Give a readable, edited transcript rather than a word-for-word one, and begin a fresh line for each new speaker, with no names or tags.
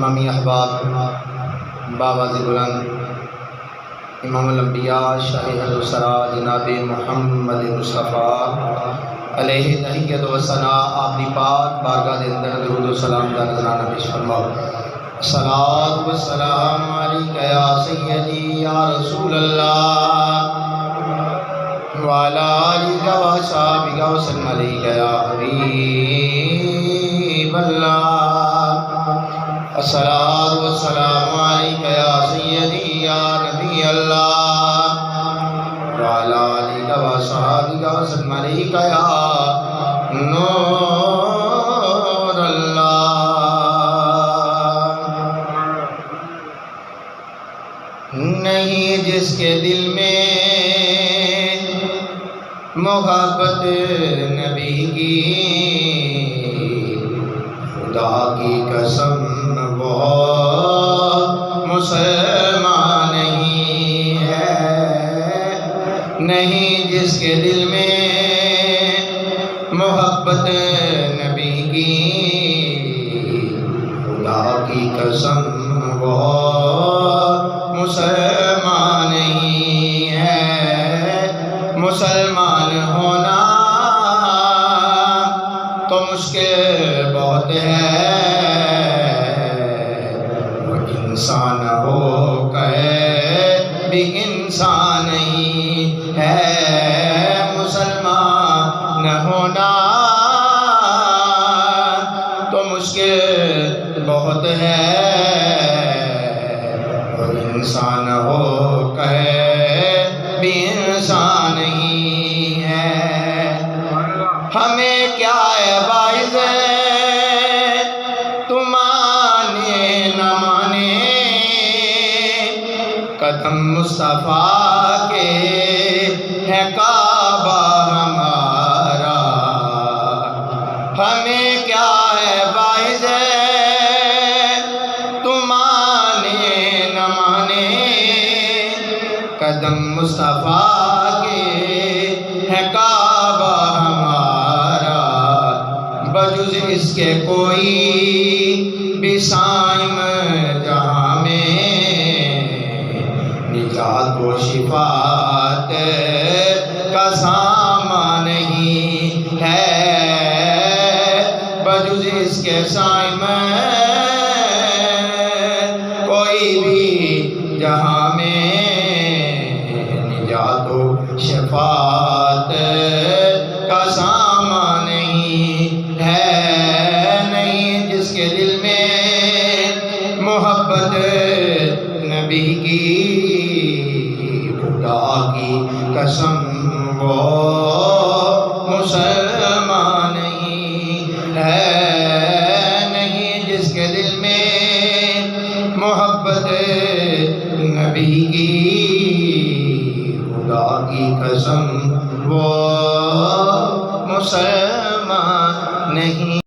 امامی احباب باباز بلند امام الانبیاء شاہ السرا جناب محمد مصطفیٰ علیہ تحیت و ثناء آپ دی پاک بارگاہ دے اندر درود و سلام دا نذرانہ پیش فرماؤ۔ الصلاۃ والسلام علیک یا سیدی یا رسول اللہ وعلی آلک و اصحابک وسلم علیک یا حبیب اللہ۔ الصلاۃ والسلام علیک یا سیدی یا نبی اللہ وعلی آلک و اصحابک وسلم علیک یا نور اللہ۔ نہیں جس کے دل میں محبت نبی کی، خدا کی قسم وہ مسلمان نہیں ہے۔ نہیں جس کے دل میں محبت نبی کی، خدا کی قسم وہ مسلمان نہیں ہے۔ مسلمان ہونا تو مشکل بہت ہے، وہ انسان ہو کہے بھی انسان نہیں ہے۔ مسلمان ہونا تو مشکل بہت ہے، وہ انسان ہو کہے بھی انسان نہیں ہے۔ ہمیں کیا ہے باعث تم مانے نہ مانے، قدم مصطفیٰ کے ہے کعبہ ہمارا۔ ہمیں کیا ہے باعث تم مانے نہ مانے، قدم مصطفیٰ کے ہے کعبہ ہمارا۔ بجز اس کے کوئی بھی سائم جہاں میں، نجات و شفاعت کا سامان نہیں ہے۔ بجز اس کے سائم کوئی بھی جہاں میں، نجات و شفاعت کا سامان نہیں ہے۔ نہیں جس کے دل میں محبت نبی کی، خدا کی قسم وہ مسلمان نہیں ہے۔ نہیں جس کے دل میں محبت نبی کی، خدا کی قسم وہ مسلمان نہیں۔